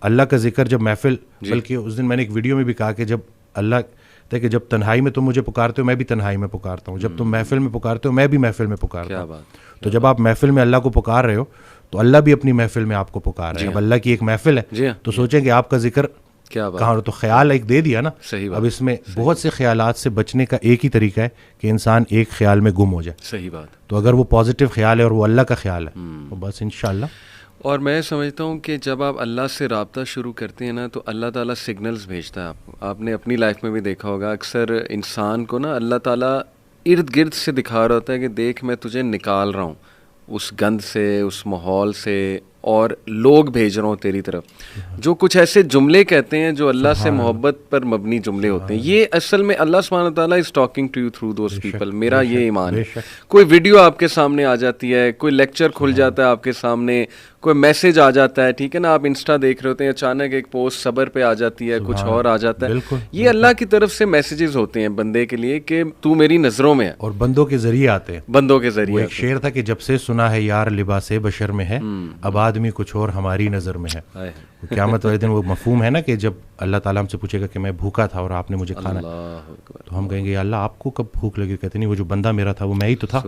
اللہ کا ذکر جب محفل, بلکہ اس دن میں نے ایک ویڈیو میں بھی کہا کہ جب اللہ کہ جب تنہائی میں تم مجھے پکارتے ہو میں بھی تنہائی میں پکارتا ہوں, جب تم محفل میں پکارتے ہو میں بھی محفل میں پکارتا ہوں. تو جب آپ محفل میں اللہ کو پکار رہے ہو تو اللہ بھی اپنی محفل میں آپ کو پکار رہے ہیں. اب اللہ کی ایک محفل ہے تو سوچیں کہ آپ کا ذکر کہاں, تو خیال ایک دے دیا نا. اب اس میں بہت سے خیالات سے بچنے کا ایک ہی طریقہ ہے کہ انسان ایک خیال میں گم ہو جائے. صحیح بات. تو اگر وہ پازیٹیو خیال ہے اور وہ اللہ کا خیال ہے تو بس انشاءاللہ. اور میں سمجھتا ہوں کہ جب آپ اللہ سے رابطہ شروع کرتے ہیں نا تو اللہ تعالیٰ سگنلز بھیجتا ہے. آپ نے اپنی لائف میں بھی دیکھا ہوگا, اکثر انسان کو نا اللہ تعالیٰ ارد گرد سے دکھا رہا ہوتا ہے کہ دیکھ میں تجھے نکال رہا ہوں اس گند سے, اس ماحول سے, اور لوگ بھیج رہا ہوں تیری طرف جو کچھ ایسے جملے کہتے ہیں جو اللہ سے محبت پر مبنی جملے ہوتے ہیں. یہ اصل میں اللہ سبحانہ تعالیٰ is talking to you through those people. میرا یہ ایمان ہے. کوئی ویڈیو آپ کے سامنے آ جاتی ہے, کوئی لیکچر کھل جاتا ہے آپ کے سامنے, کوئی میسج آ جاتا ہے, ٹھیک ہے نا, آپ انسٹا دیکھ رہے ہوتے ہیں, اچانک ایک پوسٹ صبر پہ آ جاتی ہے, کچھ اور آ جاتا ہے. یہ اللہ کی طرف سے میسیجز ہوتے ہیں بندے کے لیے کہ تو میری نظروں میں ہے, اور بندوں کے ذریعے آتے ہیں. بندوں کے ذریعے. ایک شعر تھا کہ جب سے سنا ہے یار لباس بشر میں ہے, اب آدمی کچھ اور ہماری نظر میں ہے. قیامت والے دن وہ مفہوم ہے نا کہ جب اللہ تعالیٰ ہم سے پوچھے گا کہ میں بھوکا تھا اور آپ نے مجھے کھانا, تو ہم کہیں گے یا اللہ آپ کو کب بھوک لگی؟ کہتے نہیں وہ جو بندہ میرا تھا وہ میں ہی تو تھا.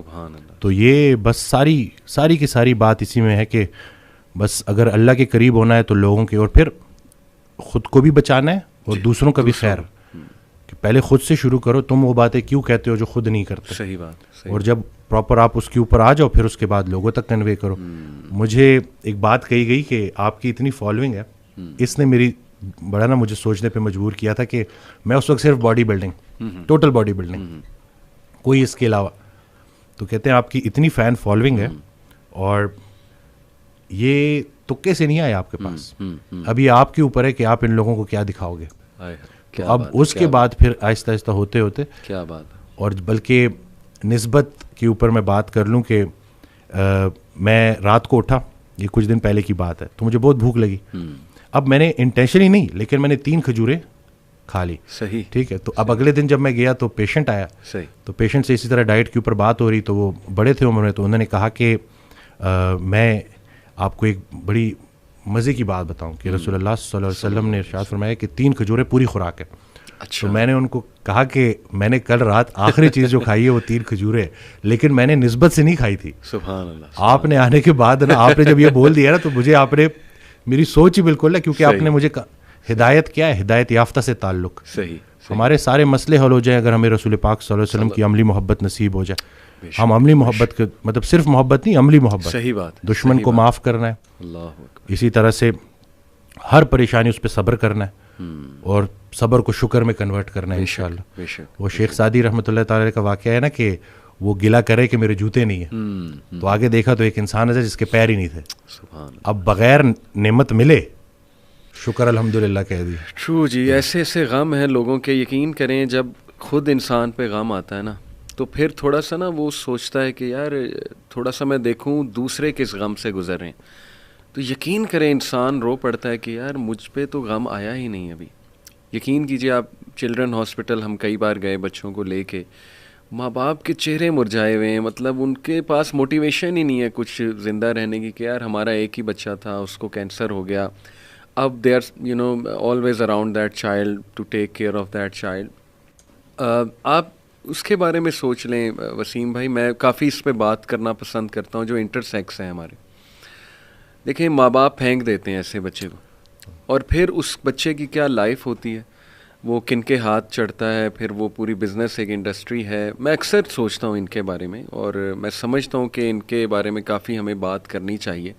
تو یہ بس ساری کی ساری بات اسی میں ہے کہ بس اگر اللہ کے قریب ہونا ہے تو لوگوں کے, اور پھر خود کو بھی بچانا ہے اور دوسروں کا بھی خیر, کہ پہلے خود سے شروع کرو. تم وہ باتیں کیوں کہتے ہو جو خود نہیں کرتے؟ صحیح بات. اور جب پراپر آپ اس کے اوپر آ جاؤ پھر اس کے بعد لوگوں تک کنوے کرو. مجھے ایک بات کہی گئی کہ آپ کی اتنی فالوئنگ ہے, اس نے میری بڑا نا مجھے سوچنے پہ مجبور کیا تھا کہ میں اس وقت صرف body building, total body building, کوئی اس کے علاوہ. تو کہتے ہیں آپ کی اتنی فین فالوئنگ ہے اور یہ تکے سے نہیں آئے آپ کے پاس, ابھی آپ کے اوپر ہے کہ آپ ان لوگوں کو کیا دکھاؤ گے. تو اب اس کے بعد پھر آہستہ آہستہ ہوتے ہوتے کیا بات. اور بلکہ نسبت کے اوپر میں بات کر لوں کہ میں رات کو اٹھا, یہ کچھ دن پہلے کی بات ہے, تو مجھے بہت بھوک لگی. اب میں نے انٹینشنلی نہیں لیکن میں نے 3 کھجوریں کھا لی. صحیح. ٹھیک ہے. تو اب اگلے دن جب میں گیا تو پیشنٹ آیا. صحیح. تو پیشنٹ سے اسی طرح ڈائٹ کے اوپر بات ہو رہی, تو وہ بڑے تھے عمر میں, تو انہوں نے کہا کہ میں آپ کو ایک بڑی مزے کی بات بتاؤں کہ رسول اللہ صلی اللہ علیہ وسلم نے ارشاد فرمایا کہ 3 کھجوریں پوری خوراک ہے. تو میں نے ان کو کہا کہ میں نے کل رات آخری چیز جو کھائی ہے وہ 3 کھجوریں, لیکن میں نے نسبت سے نہیں کھائی تھی. سبحان اللہ. آپ نے آنے کے بعد نا, آپ نے جب یہ بول دیا نا تو مجھے آپ نے میری سوچ ہی بالکل ہے, کیونکہ آپ نے مجھے ہدایت کیا ہے, ہدایت یافتہ سے تعلق. صحیح. ہمارے سارے مسئلے حل ہو جائیں اگر ہمیں رسول پاک صلی اللہ علیہ وسلم کی عملی محبت نصیب ہو جائے. ہم عملی محبت کے مطلب صرف محبت نہیں, عملی محبت. صحیح بات. دشمن کو معاف کرنا ہے, اسی طرح سے ہر پریشانی اس پہ صبر کرنا ہے, اور صبر کو شکر میں کنورٹ کرنا ہے انشاءاللہ. وہ شیخ سعدی رحمۃ اللہ تعالی کا واقعہ ہے نا کہ وہ گلا کرے کہ میرے جوتے نہیں ہیں, تو آگے دیکھا تو ایک انسان ہے جس کے پیر ہی نہیں تھے. اب بغیر نعمت ملے شکر الحمدللہ کہہ دی. ٹرو جی. ایسے ایسے غم ہیں لوگوں کے, یقین کریں جب خود انسان پہ غم آتا ہے نا تو پھر تھوڑا سا نا وہ سوچتا ہے کہ یار تھوڑا سا میں دیکھوں دوسرے کس غم سے گزر رہے ہیں, تو یقین کریں انسان رو پڑتا ہے کہ یار مجھ پہ تو غم آیا ہی نہیں ابھی. یقین کیجیے آپ, چلڈرن ہاسپٹل ہم کئی بار گئے بچوں کو لے کے, ماں باپ کے چہرے مرجھائے ہوئے ہیں, مطلب ان کے پاس موٹیویشن ہی نہیں ہے کچھ زندہ رہنے کی کہ یار ہمارا ایک ہی بچہ تھا, اس کو کینسر ہو گیا, اب they are always around that child to take care of that child. آپ اس کے بارے میں سوچ لیں وسیم بھائی, میں کافی اس پہ بات کرنا پسند کرتا ہوں جو انٹر سیکس ہیں ہمارے. دیکھیں ماں باپ پھینک دیتے ہیں ایسے بچے کو, اور پھر اس بچے کی کیا لائف ہوتی ہے, وہ کن کے ہاتھ چڑھتا ہے, پھر وہ پوری بزنس ایک انڈسٹری ہے. میں اکثر سوچتا ہوں ان کے بارے میں, اور میں سمجھتا ہوں کہ ان کے بارے میں کافی ہمیں بات کرنی چاہیے.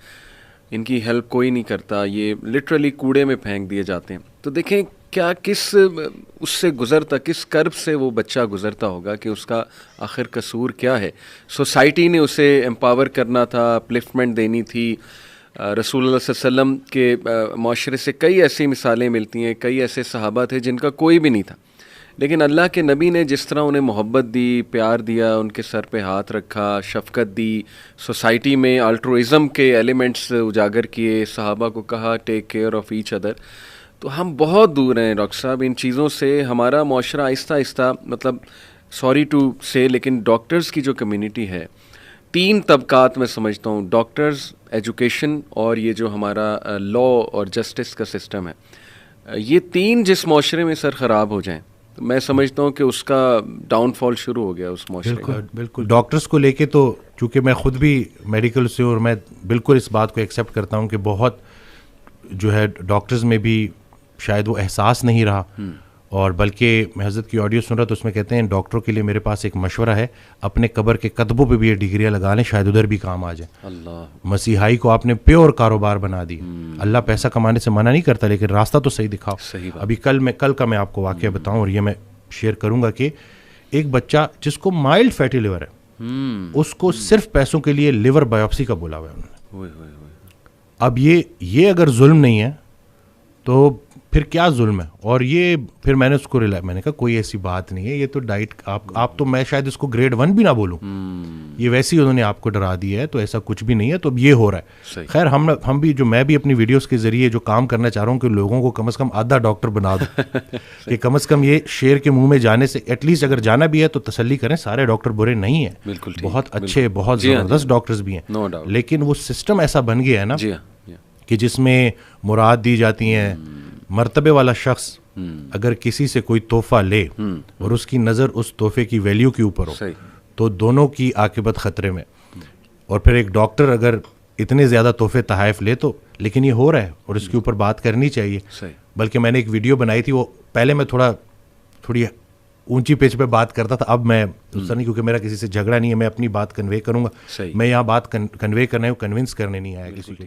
ان کی ہیلپ کوئی نہیں کرتا, یہ لٹرلی کوڑے میں پھینک دیے جاتے ہیں. تو دیکھیں کیا کس اس سے گزرتا, کس کرب سے وہ بچہ گزرتا ہوگا کہ اس کا آخر قصور کیا ہے. سوسائٹی نے اسے امپاور کرنا تھا, اپلفٹمنٹ دینی تھی. رسول اللہ صلی اللہ علیہ وسلم کے معاشرے سے کئی ایسی مثالیں ملتی ہیں, کئی ایسے صحابہ تھے جن کا کوئی بھی نہیں تھا, لیکن اللہ کے نبی نے جس طرح انہیں محبت دی, پیار دیا, ان کے سر پہ ہاتھ رکھا, شفقت دی, سوسائٹی میں الٹروازم کے ایلیمنٹس اجاگر کیے, صحابہ کو کہا ٹیک کیئر آف ایچ ادر. تو ہم بہت دور ہیں ڈاکٹر صاحب ان چیزوں سے. ہمارا معاشرہ آہستہ آہستہ, مطلب سوری ٹو سے, لیکن ڈاکٹرز کی جو کمیونٹی ہے تین طبقات میں سمجھتا ہوں, ڈاکٹرز, ایجوکیشن اور یہ جو ہمارا لا اور جسٹس کا سسٹم ہے, یہ تین جس معاشرے میں سر خراب ہو جائیں تو میں سمجھتا ہوں کہ اس کا ڈاؤن فال شروع ہو گیا اس معاشرے کا. بالکل. ڈاکٹرز کو لے کے تو چونکہ میں خود بھی میڈیکل سے اور میں بالکل اس بات کو ایکسیپٹ کرتا ہوں کہ بہت جو ہے ڈاکٹرز میں بھی شاید وہ احساس نہیں رہا, اور بلکہ میں حضرت کی آڈیو سن رہا تو اس میں کہتے ہیں ڈاکٹروں کے لیے میرے پاس ایک مشورہ ہے, اپنے قبر کے قدموں پہ بھی یہ ڈگریاں لگا لیں, شاید ادھر بھی کام آ جائیں. اللہ, مسیحائی کو آپ نے پیور کاروبار بنا دی. اللہ پیسہ کمانے سے منع نہیں کرتا, لیکن راستہ تو صحیح دکھاؤ. ابھی کل کا میں آپ کو واقعہ بتاؤں, اور یہ میں شیئر کروں گا کہ ایک بچہ جس کو مائلڈ فیٹی لیور ہے, اس کو صرف پیسوں کے لیے لیور بایوپسی کا بولا ہوا ہے انہوں نے. اب یہ اگر ظلم نہیں ہے تو پھر کیا ظلم ہے؟ اور یہ پھر میں نے اس کو میں نے کہا کوئی ایسی بات نہیں ہے, یہ تو ڈائٹ آپ تو میں شاید اس کو گریڈ 1 بھی نہ بولوں, یہ ویسے ہی انہوں نے آپ کو ڈرا دیا ہے, تو ایسا کچھ بھی نہیں ہے. تو اب یہ ہو رہا ہے. خیر ہم بھی میں بھی اپنی ویڈیوز کے ذریعے جو کام کرنا چاہ رہا ہوں کہ لوگوں کو کم از کم آدھا ڈاکٹر بنا دوں کہ کم از کم یہ شیر کے منہ میں جانے سے ایٹ لیسٹ اگر جانا بھی ہے تو تسلی کریں, سارے ڈاکٹر برے نہیں ہیں, بہت اچھے بہت زبردست ڈاکٹرز بھی ہیں, لیکن وہ سسٹم ایسا بن گیا ہے نا کہ جس میں مراد دی جاتی ہیں. مرتبے والا شخص اگر کسی سے کوئی تحفہ لے اور اس کی نظر اس تحفے کی ویلیو کے اوپر ہو تو دونوں کی عاقبت خطرے میں. اور پھر ایک ڈاکٹر اگر اتنے زیادہ تحفے تحائف لے تو, لیکن یہ ہو رہا ہے اور اس کے اوپر بات کرنی چاہیے. بلکہ میں نے ایک ویڈیو بنائی تھی, وہ پہلے میں تھوڑی اونچی پیچ پہ بات کرتا تھا, اب میں دوسرا نہیں, کیونکہ میرا کسی سے جھگڑا نہیں ہے, میں اپنی بات کنوے کروں گا. میں یہاں بات کنوے کرنے کنونس کرنے نہیں آیا کسی کو.